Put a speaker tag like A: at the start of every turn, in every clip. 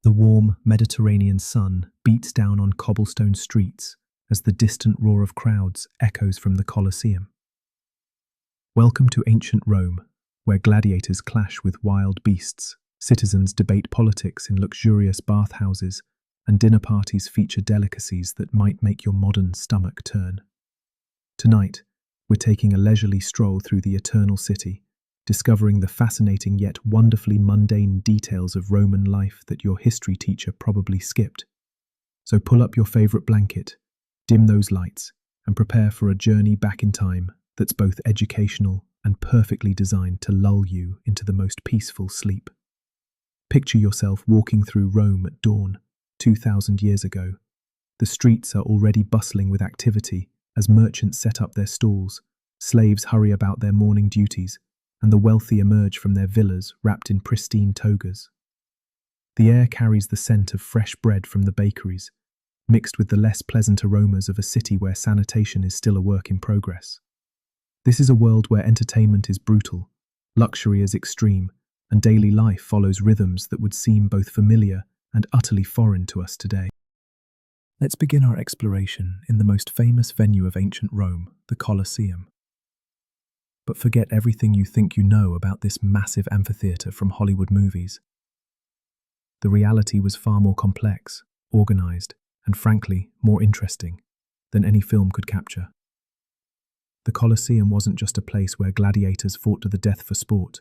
A: The warm Mediterranean sun beats down on cobblestone streets as the distant roar of crowds echoes from the Colosseum. Welcome to ancient Rome, where gladiators clash with wild beasts, citizens debate politics in luxurious bathhouses, and dinner parties feature delicacies that might make your modern stomach turn. Tonight, we're taking a leisurely stroll through the eternal city, discovering the fascinating yet wonderfully mundane details of Roman life that your history teacher probably skipped. So pull up your favorite blanket, dim those lights, and prepare for a journey back in time that's both educational and perfectly designed to lull you into the most peaceful sleep. Picture yourself walking through Rome at dawn, 2,000 years ago. The streets are already bustling with activity as merchants set up their stalls, slaves hurry about their morning duties, and the wealthy emerge from their villas wrapped in pristine togas. The air carries the scent of fresh bread from the bakeries, mixed with the less pleasant aromas of a city where sanitation is still a work in progress. This is a world where entertainment is brutal, luxury is extreme, and daily life follows rhythms that would seem both familiar and utterly foreign to us today. Let's begin our exploration in the most famous venue of ancient Rome, the Colosseum. But forget everything you think you know about this massive amphitheatre from Hollywood movies. The reality was far more complex, organized, and frankly, more interesting than any film could capture. The Colosseum wasn't just a place where gladiators fought to the death for sport.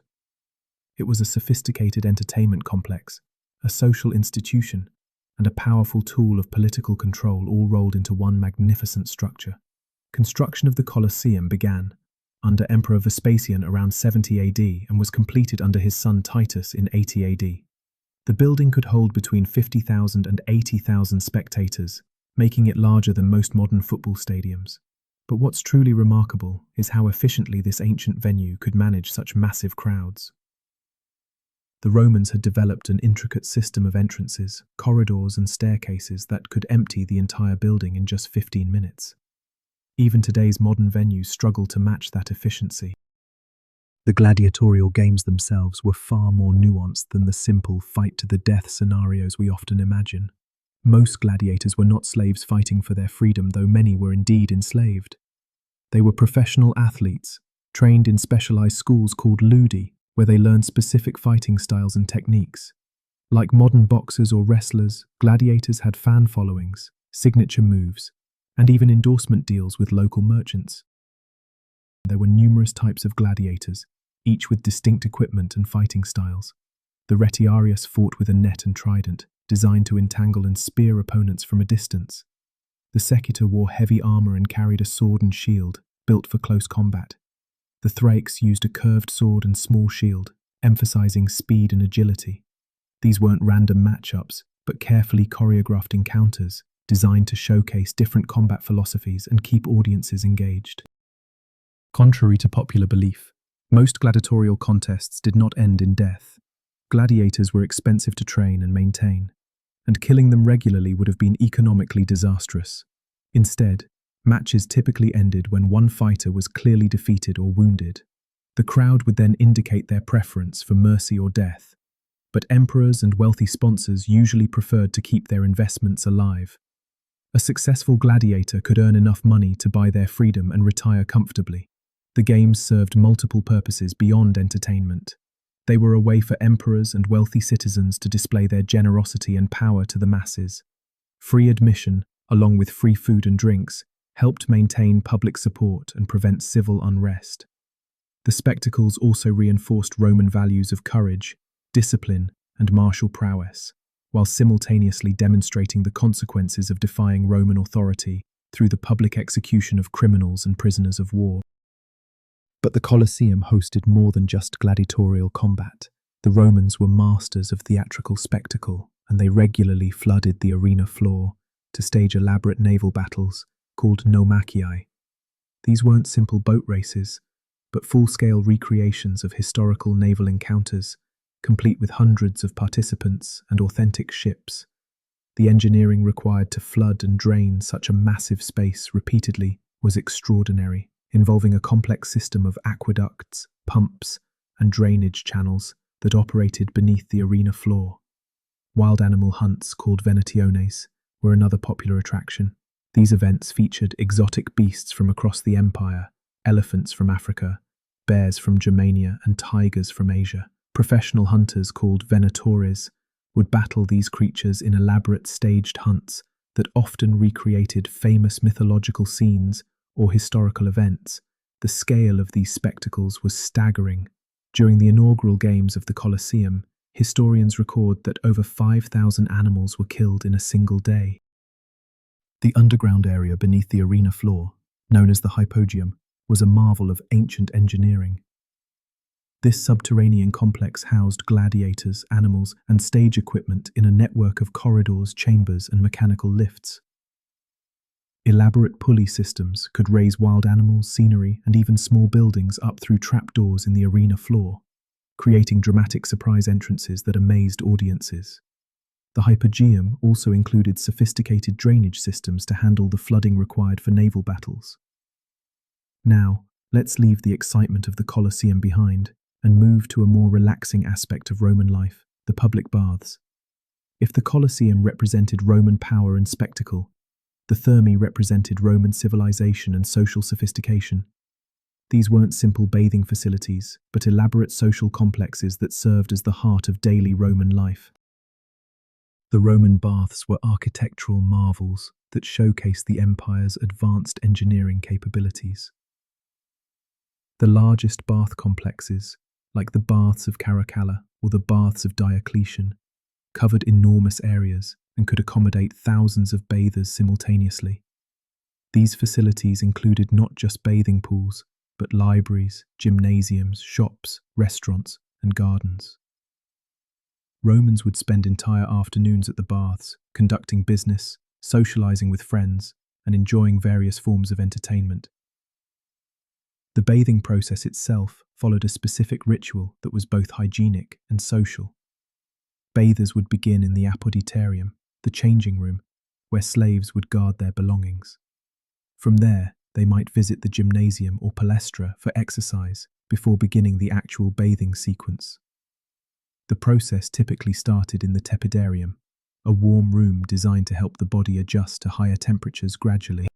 A: It was a sophisticated entertainment complex, a social institution, and a powerful tool of political control all rolled into one magnificent structure. Construction of the Colosseum began under Emperor Vespasian around 70 AD and was completed under his son Titus in 80 AD. The building could hold between 50,000 and 80,000 spectators, making it larger than most modern football stadiums. But what's truly remarkable is how efficiently this ancient venue could manage such massive crowds. The Romans had developed an intricate system of entrances, corridors, and staircases that could empty the entire building in just 15 minutes. Even today's modern venues struggle to match that efficiency. The gladiatorial games themselves were far more nuanced than the simple fight-to-the-death scenarios we often imagine. Most gladiators were not slaves fighting for their freedom, though many were indeed enslaved. They were professional athletes, trained in specialized schools called ludi, where they learned specific fighting styles and techniques. Like modern boxers or wrestlers, gladiators had fan followings, signature moves, and even endorsement deals with local merchants. There were numerous types of gladiators, each with distinct equipment and fighting styles. The retiarius fought with a net and trident, designed to entangle and spear opponents from a distance. The secutor wore heavy armor and carried a sword and shield, built for close combat. The thrax used a curved sword and small shield, emphasizing speed and agility. These weren't random matchups, but carefully choreographed encounters, designed to showcase different combat philosophies and keep audiences engaged. Contrary to popular belief, most gladiatorial contests did not end in death. Gladiators were expensive to train and maintain, and killing them regularly would have been economically disastrous. Instead, matches typically ended when one fighter was clearly defeated or wounded. The crowd would then indicate their preference for mercy or death, but emperors and wealthy sponsors usually preferred to keep their investments alive. A successful gladiator could earn enough money to buy their freedom and retire comfortably. The games served multiple purposes beyond entertainment. They were a way for emperors and wealthy citizens to display their generosity and power to the masses. Free admission, along with free food and drinks, helped maintain public support and prevent civil unrest. The spectacles also reinforced Roman values of courage, discipline, and martial prowess, while simultaneously demonstrating the consequences of defying Roman authority through the public execution of criminals and prisoners of war. But the Colosseum hosted more than just gladiatorial combat. The Romans were masters of theatrical spectacle, and they regularly flooded the arena floor to stage elaborate naval battles called naumachii. These weren't simple boat races, but full-scale recreations of historical naval encounters, complete with hundreds of participants and authentic ships. The engineering required to flood and drain such a massive space repeatedly was extraordinary, involving a complex system of aqueducts, pumps, and drainage channels that operated beneath the arena floor. Wild animal hunts, called venationes, were another popular attraction. These events featured exotic beasts from across the empire, elephants from Africa, bears from Germania, and tigers from Asia. Professional hunters, called venatores, would battle these creatures in elaborate staged hunts that often recreated famous mythological scenes or historical events. The scale of these spectacles was staggering. During the inaugural games of the Colosseum, historians record that over 5,000 animals were killed in a single day. The underground area beneath the arena floor, known as the hypogeum, was a marvel of ancient engineering. This subterranean complex housed gladiators, animals, and stage equipment in a network of corridors, chambers, and mechanical lifts. Elaborate pulley systems could raise wild animals, scenery, and even small buildings up through trapdoors in the arena floor, creating dramatic surprise entrances that amazed audiences. The hypogeum also included sophisticated drainage systems to handle the flooding required for naval battles. Now, let's leave the excitement of the Colosseum behind and move to a more relaxing aspect of Roman life, the public baths. If the Colosseum represented Roman power and spectacle, the Thermae represented Roman civilization and social sophistication. These weren't simple bathing facilities, but elaborate social complexes that served as the heart of daily Roman life. The Roman baths were architectural marvels that showcased the empire's advanced engineering capabilities. The largest bath complexes, like the Baths of Caracalla or the Baths of Diocletian, covered enormous areas and could accommodate thousands of bathers simultaneously. These facilities included not just bathing pools, but libraries, gymnasiums, shops, restaurants, and gardens. Romans would spend entire afternoons at the baths, conducting business, socializing with friends, and enjoying various forms of entertainment. The bathing process itself followed a specific ritual that was both hygienic and social. Bathers would begin in the apoditerium, the changing room, where slaves would guard their belongings. From there, they might visit the gymnasium or palestra for exercise before beginning the actual bathing sequence. The process typically started in the tepidarium, a warm room designed to help the body adjust to higher temperatures gradually.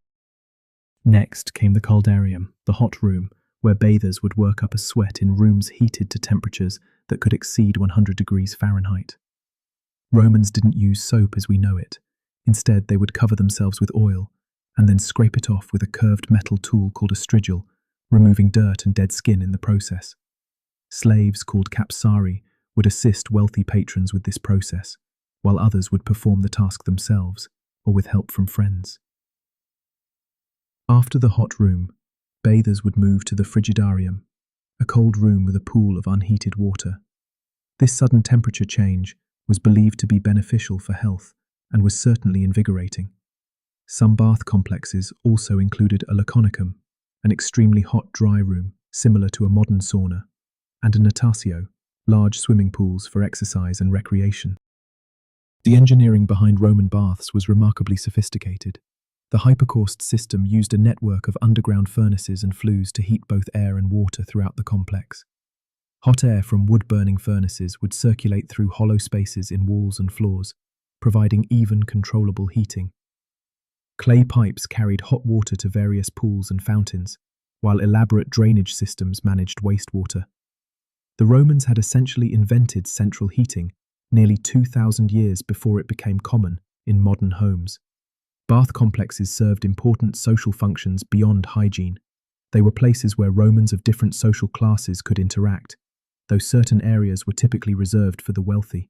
A: Next came the coldarium, the hot room, where bathers would work up a sweat in rooms heated to temperatures that could exceed 100 degrees Fahrenheit. Romans didn't use soap as we know it. Instead, they would cover themselves with oil and then scrape it off with a curved metal tool called a strigil, removing dirt and dead skin in the process. Slaves, called capsari, would assist wealthy patrons with this process, while others would perform the task themselves or with help from friends. After the hot room, bathers would move to the frigidarium, a cold room with a pool of unheated water. This sudden temperature change was believed to be beneficial for health and was certainly invigorating. Some bath complexes also included a laconicum, an extremely hot dry room similar to a modern sauna, and a natatio, large swimming pools for exercise and recreation. The engineering behind Roman baths was remarkably sophisticated. The hypocaust system used a network of underground furnaces and flues to heat both air and water throughout the complex. Hot air from wood-burning furnaces would circulate through hollow spaces in walls and floors, providing even, controllable heating. Clay pipes carried hot water to various pools and fountains, while elaborate drainage systems managed wastewater. The Romans had essentially invented central heating nearly 2,000 years before it became common in modern homes. Bath complexes served important social functions beyond hygiene. They were places where Romans of different social classes could interact, though certain areas were typically reserved for the wealthy.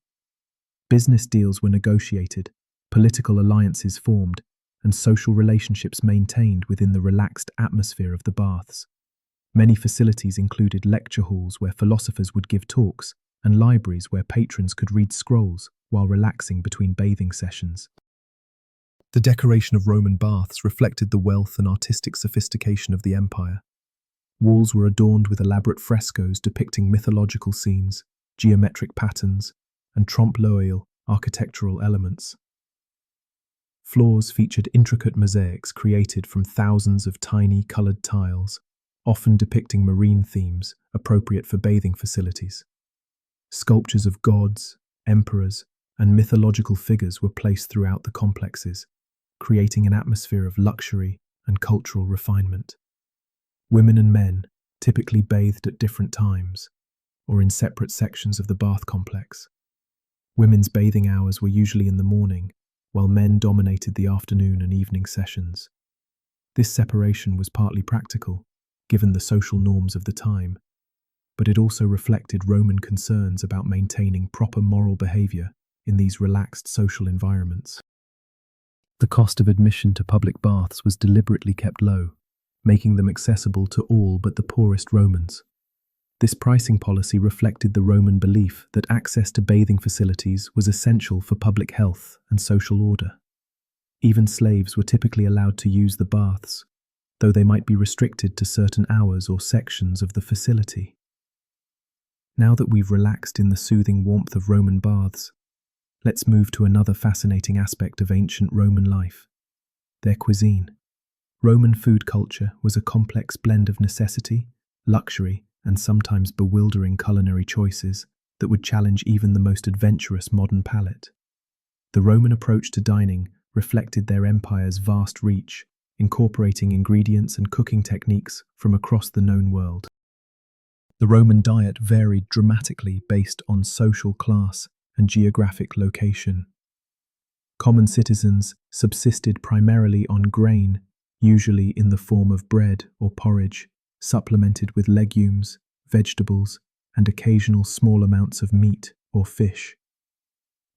A: Business deals were negotiated, political alliances formed, and social relationships maintained within the relaxed atmosphere of the baths. Many facilities included lecture halls where philosophers would give talks, and libraries where patrons could read scrolls while relaxing between bathing sessions. The decoration of Roman baths reflected the wealth and artistic sophistication of the empire. Walls were adorned with elaborate frescoes depicting mythological scenes, geometric patterns, and trompe-l'oeil architectural elements. Floors featured intricate mosaics created from thousands of tiny colored tiles, often depicting marine themes appropriate for bathing facilities. Sculptures of gods, emperors, and mythological figures were placed throughout the complexes, creating an atmosphere of luxury and cultural refinement. Women and men typically bathed at different times, or in separate sections of the bath complex. Women's bathing hours were usually in the morning, while men dominated the afternoon and evening sessions. This separation was partly practical, given the social norms of the time, but it also reflected Roman concerns about maintaining proper moral behavior in these relaxed social environments. The cost of admission to public baths was deliberately kept low, making them accessible to all but the poorest Romans. This pricing policy reflected the Roman belief that access to bathing facilities was essential for public health and social order. Even slaves were typically allowed to use the baths, though they might be restricted to certain hours or sections of the facility. Now that we've relaxed in the soothing warmth of Roman baths, let's move to another fascinating aspect of ancient Roman life: their cuisine. Roman food culture was a complex blend of necessity, luxury, and sometimes bewildering culinary choices that would challenge even the most adventurous modern palate. The Roman approach to dining reflected their empire's vast reach, incorporating ingredients and cooking techniques from across the known world. The Roman diet varied dramatically based on social class and geographic location. Common citizens subsisted primarily on grain, usually in the form of bread or porridge, supplemented with legumes, vegetables, and occasional small amounts of meat or fish.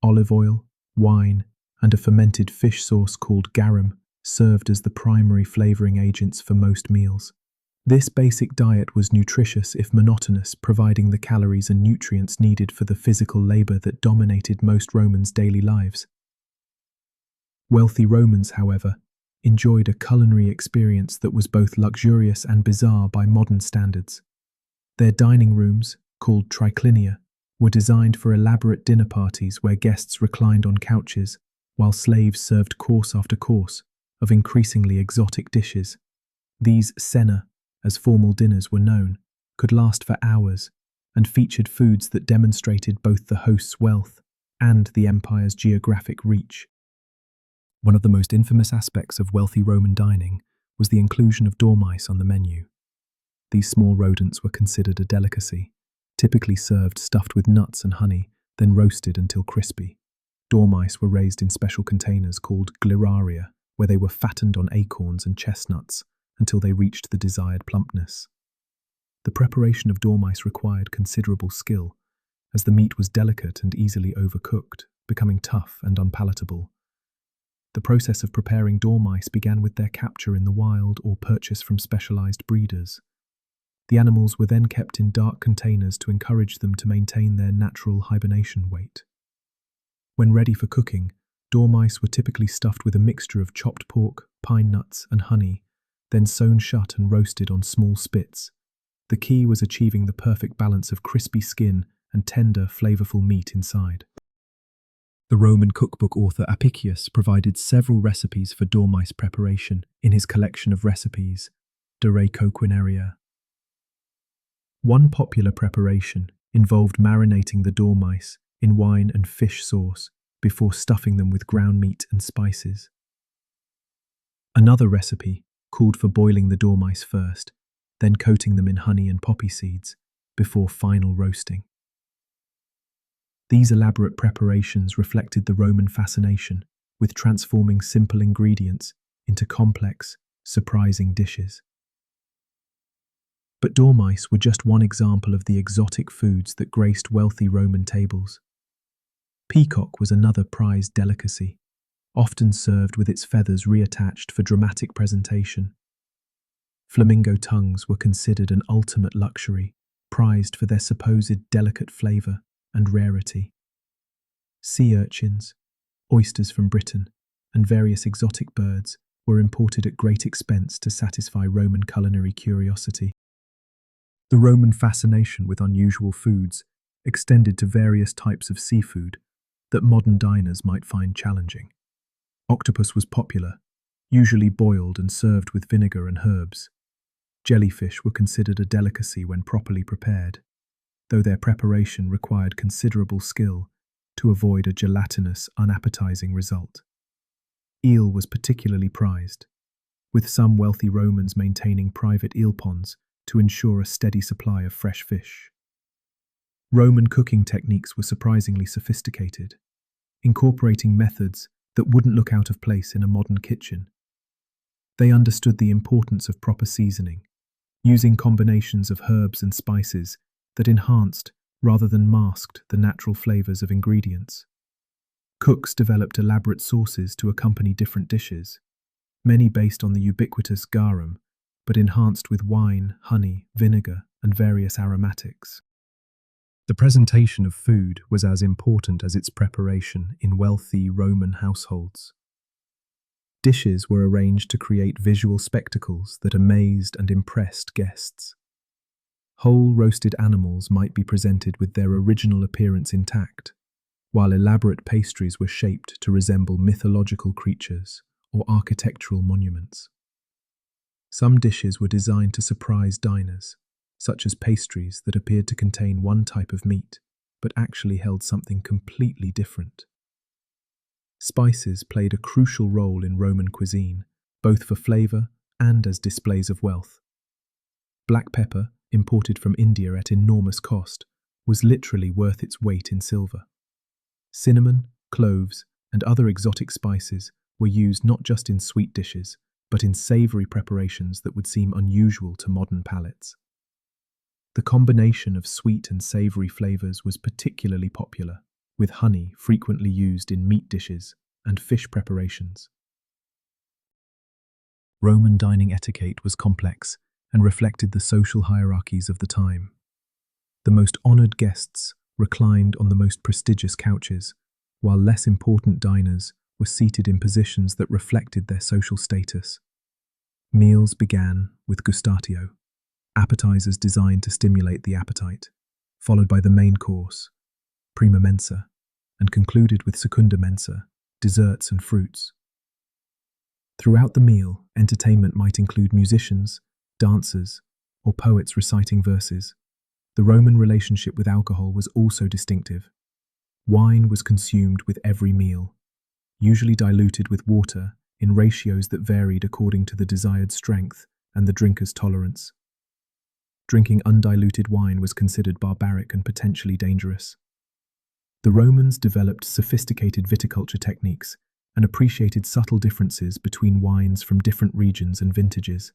A: Olive oil, wine, and a fermented fish sauce called garum served as the primary flavoring agents for most meals. This basic diet was nutritious if monotonous, providing the calories and nutrients needed for the physical labor that dominated most Romans' daily lives. Wealthy Romans, however, enjoyed a culinary experience that was both luxurious and bizarre by modern standards. Their dining rooms, called triclinia, were designed for elaborate dinner parties where guests reclined on couches, while slaves served course after course of increasingly exotic dishes. These cena, as formal dinners were known, could last for hours and featured foods that demonstrated both the host's wealth and the empire's geographic reach. One of the most infamous aspects of wealthy Roman dining was the inclusion of dormice on the menu. These small rodents were considered a delicacy, typically served stuffed with nuts and honey, then roasted until crispy. Dormice were raised in special containers called gliraria, where they were fattened on acorns and chestnuts until they reached the desired plumpness. The preparation of dormice required considerable skill, as the meat was delicate and easily overcooked, becoming tough and unpalatable. The process of preparing dormice began with their capture in the wild or purchase from specialized breeders. The animals were then kept in dark containers to encourage them to maintain their natural hibernation weight. When ready for cooking, dormice were typically stuffed with a mixture of chopped pork, pine nuts, and honey, then sewn shut and roasted on small spits. The key was achieving the perfect balance of crispy skin and tender, flavorful meat inside. The Roman cookbook author Apicius provided several recipes for dormice preparation in his collection of recipes, De Re Coquinaria. One popular preparation involved marinating the dormice in wine and fish sauce before stuffing them with ground meat and spices. Another recipe called for boiling the dormice first, then coating them in honey and poppy seeds before final roasting. These elaborate preparations reflected the Roman fascination with transforming simple ingredients into complex, surprising dishes. But dormice were just one example of the exotic foods that graced wealthy Roman tables. Peacock was another prized delicacy, often served with its feathers reattached for dramatic presentation. Flamingo tongues were considered an ultimate luxury, prized for their supposed delicate flavor and rarity. Sea urchins, oysters from Britain, and various exotic birds were imported at great expense to satisfy Roman culinary curiosity. The Roman fascination with unusual foods extended to various types of seafood that modern diners might find challenging. Octopus was popular, usually boiled and served with vinegar and herbs. Jellyfish were considered a delicacy when properly prepared, though their preparation required considerable skill to avoid a gelatinous, unappetizing result. Eel was particularly prized, with some wealthy Romans maintaining private eel ponds to ensure a steady supply of fresh fish. Roman cooking techniques were surprisingly sophisticated, incorporating methods that wouldn't look out of place in a modern kitchen. They understood the importance of proper seasoning, using combinations of herbs and spices that enhanced rather than masked the natural flavors of ingredients. Cooks developed elaborate sauces to accompany different dishes, many based on the ubiquitous garum, but enhanced with wine, honey, vinegar, and various aromatics. The presentation of food was as important as its preparation in wealthy Roman households. Dishes were arranged to create visual spectacles that amazed and impressed guests. Whole roasted animals might be presented with their original appearance intact, while elaborate pastries were shaped to resemble mythological creatures or architectural monuments. Some dishes were designed to surprise diners, such as pastries that appeared to contain one type of meat, but actually held something completely different. Spices played a crucial role in Roman cuisine, both for flavor and as displays of wealth. Black pepper, imported from India at enormous cost, was literally worth its weight in silver. Cinnamon, cloves, and other exotic spices were used not just in sweet dishes, but in savory preparations that would seem unusual to modern palates. The combination of sweet and savory flavors was particularly popular, with honey frequently used in meat dishes and fish preparations. Roman dining etiquette was complex and reflected the social hierarchies of the time. The most honored guests reclined on the most prestigious couches, while less important diners were seated in positions that reflected their social status. Meals began with gustatio, appetizers designed to stimulate the appetite, followed by the main course, prima mensa, and concluded with secunda mensa, desserts and fruits. Throughout the meal, entertainment might include musicians, dancers, or poets reciting verses. The Roman relationship with alcohol was also distinctive. Wine was consumed with every meal, usually diluted with water in ratios that varied according to the desired strength and the drinker's tolerance. Drinking undiluted wine was considered barbaric and potentially dangerous. The Romans developed sophisticated viticulture techniques and appreciated subtle differences between wines from different regions and vintages.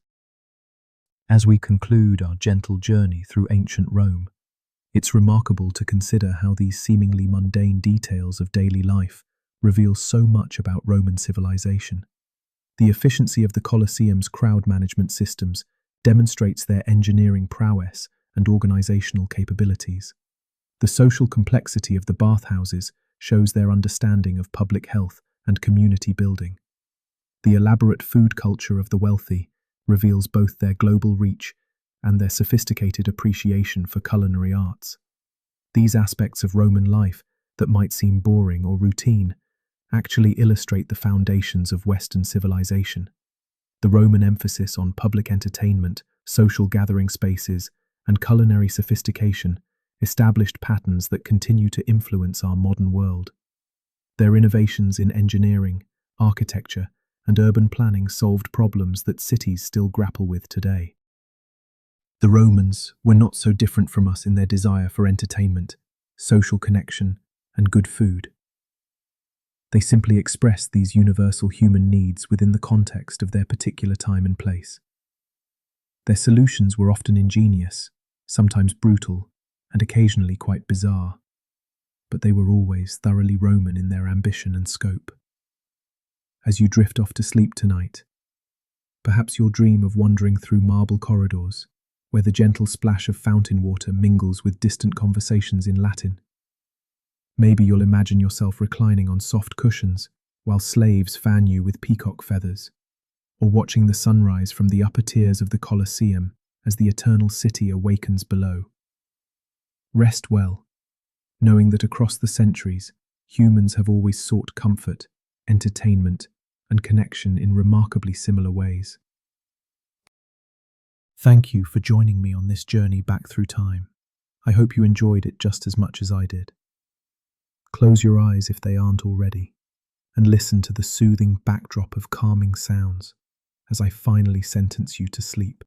A: As we conclude our gentle journey through ancient Rome, it's remarkable to consider how these seemingly mundane details of daily life reveal so much about Roman civilization. The efficiency of the Colosseum's crowd management systems demonstrates their engineering prowess and organizational capabilities. The social complexity of the bathhouses shows their understanding of public health and community building. The elaborate food culture of the wealthy reveals both their global reach and their sophisticated appreciation for culinary arts. These aspects of Roman life that might seem boring or routine actually illustrate the foundations of Western civilization. The Roman emphasis on public entertainment, social gathering spaces, and culinary sophistication established patterns that continue to influence our modern world. Their innovations in engineering, architecture, and urban planning solved problems that cities still grapple with today. The Romans were not so different from us in their desire for entertainment, social connection, and good food. They simply expressed these universal human needs within the context of their particular time and place. Their solutions were often ingenious, sometimes brutal, and occasionally quite bizarre, but they were always thoroughly Roman in their ambition and scope. As you drift off to sleep tonight, perhaps you'll dream of wandering through marble corridors, where the gentle splash of fountain water mingles with distant conversations in Latin. Maybe you'll imagine yourself reclining on soft cushions while slaves fan you with peacock feathers, or watching the sunrise from the upper tiers of the Colosseum as the eternal city awakens below. Rest well, knowing that across the centuries, humans have always sought comfort, entertainment, and connection in remarkably similar ways. Thank you for joining me on this journey back through time. I hope you enjoyed it just as much as I did. Close your eyes if they aren't already, and listen to the soothing backdrop of calming sounds as I finally sentence you to sleep.